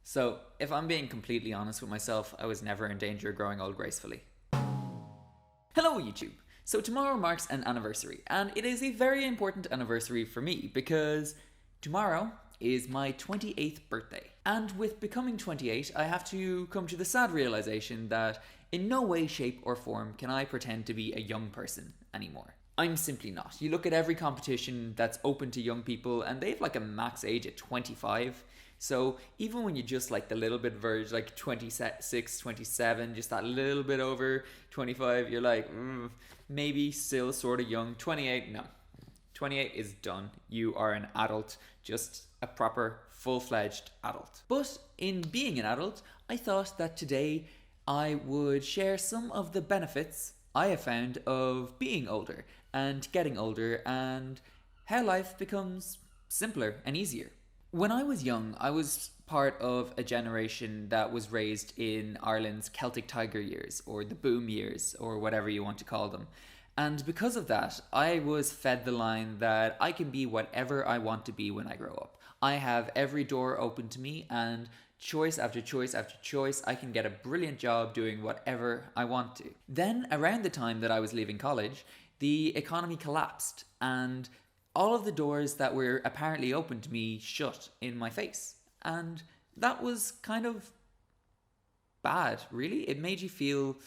So, if I'm being completely honest with myself, I was never in danger of growing old gracefully. Hello, YouTube! So, tomorrow marks an anniversary, and it is a very important anniversary for me because tomorrow is my 28th birthday. And with becoming 28, I have to come to the sad realization that in no way, shape, or form can I pretend to be a young person anymore. I'm simply not. You look at every competition that's open to young people, and they have like a max age at 25. So even when you just like the little bit verge, like 26, 27, just that little bit over 25, you're like, maybe still sort of young. 28, no. 28 is done. You are an adult, just a proper full-fledged adult. But in being an adult, I thought that today I would share some of the benefits I have found of being older and getting older and how life becomes simpler and easier. When I was young, I was part of a generation that was raised in Ireland's Celtic Tiger years, or the boom years, or whatever you want to call them. And because of that, I was fed the line that I can be whatever I want to be when I grow up. I have every door open to me, and choice after choice after choice, I can get a brilliant job doing whatever I want to. Then, around the time that I was leaving college, the economy collapsed, and all of the doors that were apparently open to me shut in my face. And that was kind of bad, really. It made you feel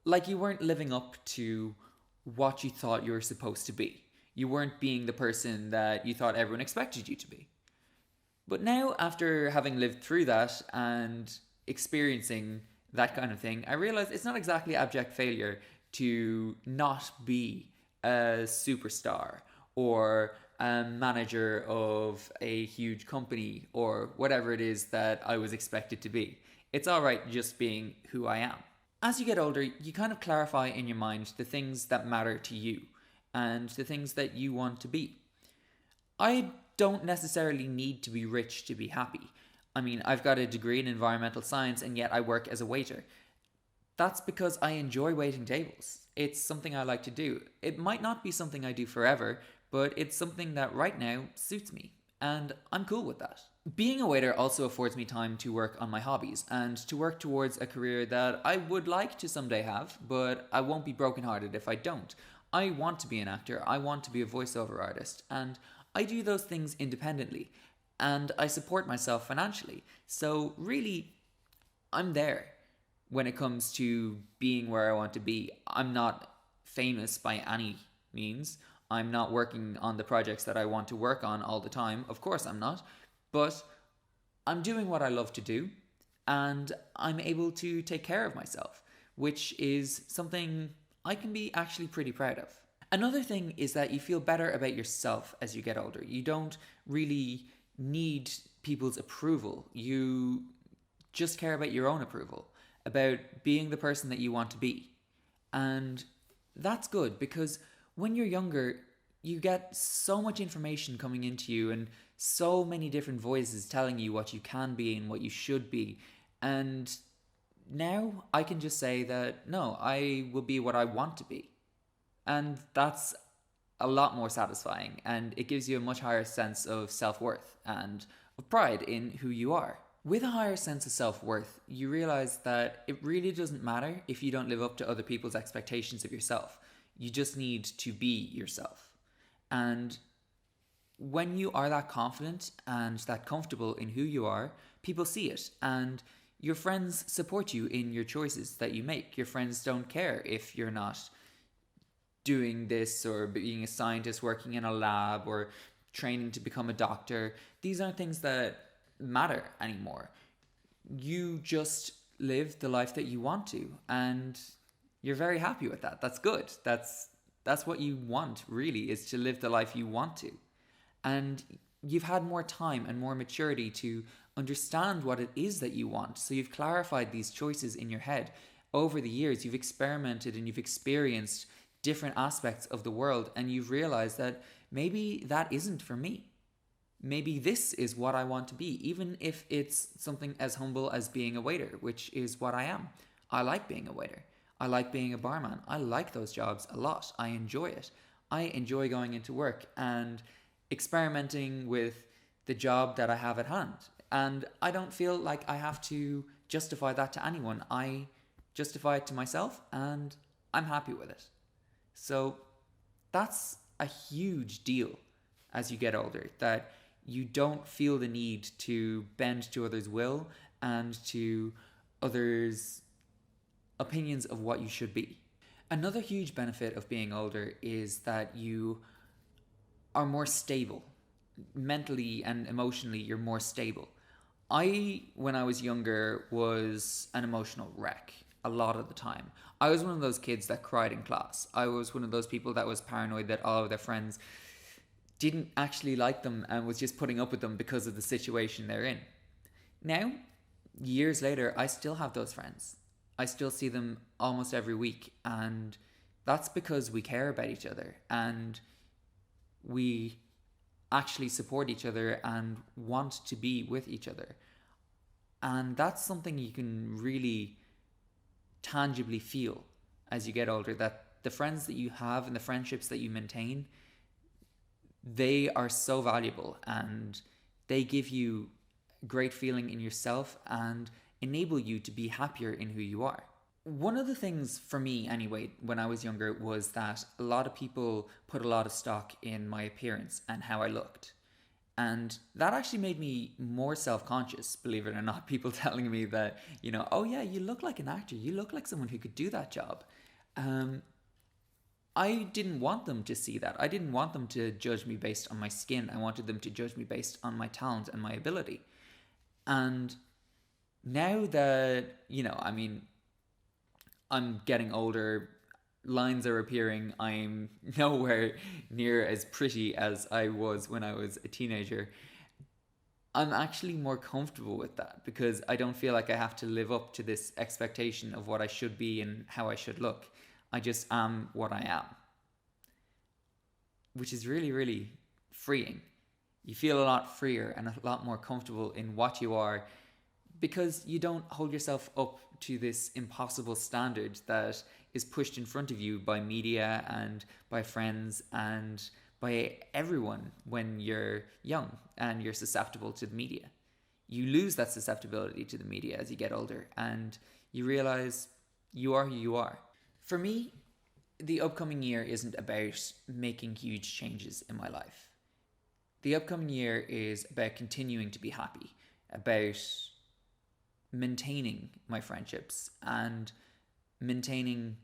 like you weren't living up to what you thought you were supposed to be. You weren't being the person that you thought everyone expected you to be. But now, after having lived through that and experiencing that kind of thing, I realize it's not exactly abject failure to not be a superstar or a manager of a huge company or whatever it is that I was expected to be. It's alright just being who I am. As you get older, you kind of clarify in your mind the things that matter to you and the things that you want to be. I don't necessarily need to be rich to be happy. I mean, I've got a degree in environmental science and yet I work as a waiter. That's because I enjoy waiting tables. It's something I like to do. It might not be something I do forever, but it's something that right now suits me, and I'm cool with that. Being a waiter also affords me time to work on my hobbies and to work towards a career that I would like to someday have, but I won't be brokenhearted if I don't. I want to be an actor, I want to be a voiceover artist, and I do those things independently, and I support myself financially. So really, I'm there when it comes to being where I want to be. I'm not famous by any means. I'm not working on the projects that I want to work on all the time. Of course I'm not. But I'm doing what I love to do, and I'm able to take care of myself, which is something I can be actually pretty proud of. Another thing is that you feel better about yourself as you get older. You don't really need people's approval. You just care about your own approval, about being the person that you want to be. And that's good because when you're younger, you get so much information coming into you and so many different voices telling you what you can be and what you should be. And now I can just say that, no, I will be what I want to be. And that's a lot more satisfying, and it gives you a much higher sense of self-worth and of pride in who you are. With a higher sense of self-worth, you realize that it really doesn't matter if you don't live up to other people's expectations of yourself. You just need to be yourself. And when you are that confident and that comfortable in who you are, people see it, and your friends support you in your choices that you make. Your friends don't care if you're not doing this or being a scientist working in a lab or training to become a doctor. These aren't things that matter anymore. You just live the life that you want to, and you're very happy with that. That's good. That's what you want, really, is to live the life you want to. And you've had more time and more maturity to understand what it is that you want. So you've clarified these choices in your head. Over the years, you've experimented and you've experienced different aspects of the world, and you've realized that maybe that isn't for me. Maybe this is what I want to be, even if it's something as humble as being a waiter, which is what I am. I like being a waiter. I like being a barman. I like those jobs a lot. I enjoy it. I enjoy going into work and experimenting with the job that I have at hand. And I don't feel like I have to justify that to anyone. I justify it to myself and I'm happy with it. So that's a huge deal as you get older, that you don't feel the need to bend to others' will and to others' opinions of what you should be. Another huge benefit of being older is that you are more stable. Mentally and emotionally, you're more stable. When I was younger, was an emotional wreck a lot of the time. I was one of those kids that cried in class. I was one of those people that was paranoid that all of their friends didn't actually like them and was just putting up with them because of the situation they're in. Now, years later, I still have those friends. I still see them almost every week, and that's because we care about each other and we actually support each other and want to be with each other. And that's something you can really tangibly feel as you get older, that the friends that you have and the friendships that you maintain, they are so valuable and they give you great feeling in yourself and enable you to be happier in who you are. One of the things for me anyway, when I was younger, was that a lot of people put a lot of stock in my appearance and how I looked. And that actually made me more self-conscious, believe it or not. People telling me that, oh yeah, you look like an actor. You look like someone who could do that job. I didn't want them to see that. I didn't want them to judge me based on my skin. I wanted them to judge me based on my talent and my ability. And now that, I'm getting older, lines are appearing, I'm nowhere near as pretty as I was when I was a teenager, I'm actually more comfortable with that because I don't feel like I have to live up to this expectation of what I should be and how I should look. I just am what I am, which is really, really freeing. You feel a lot freer and a lot more comfortable in what you are because you don't hold yourself up to this impossible standard that is pushed in front of you by media and by friends and by everyone when you're young and you're susceptible to the media. You lose that susceptibility to the media as you get older and you realize you are who you are. For me, the upcoming year isn't about making huge changes in my life. The upcoming year is about continuing to be happy, about maintaining my friendships and maintaining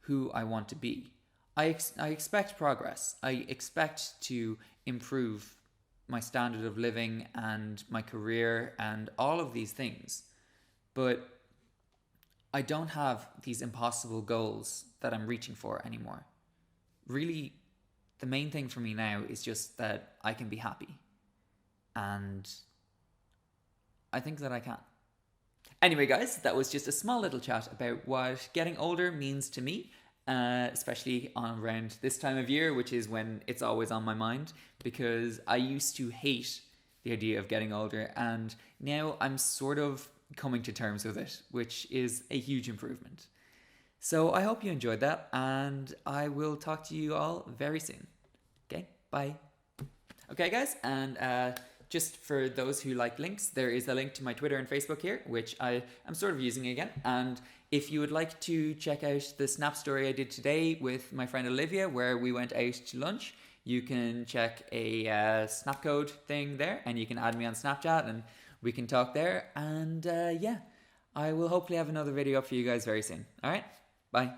who I want to be. I expect progress. I expect to improve my standard of living and my career and all of these things. But I don't have these impossible goals that I'm reaching for anymore. Really, the main thing for me now is just that I can be happy. And I think that I can. Anyway, guys, that was just a small little chat about what getting older means to me, especially around this time of year, which is when it's always on my mind, because I used to hate the idea of getting older, and now I'm sort of coming to terms with it, which is a huge improvement. So I hope you enjoyed that, and I will talk to you all very soon. Okay, bye. Okay, guys, and just for those who like links, there is a link to my Twitter and Facebook here, which I am sort of using again. And if you would like to check out the Snap story I did today with my friend Olivia, where we went out to lunch, you can check a Snap code thing there, and you can add me on Snapchat, and we can talk there. And yeah, I will hopefully have another video up for you guys very soon. All right, bye.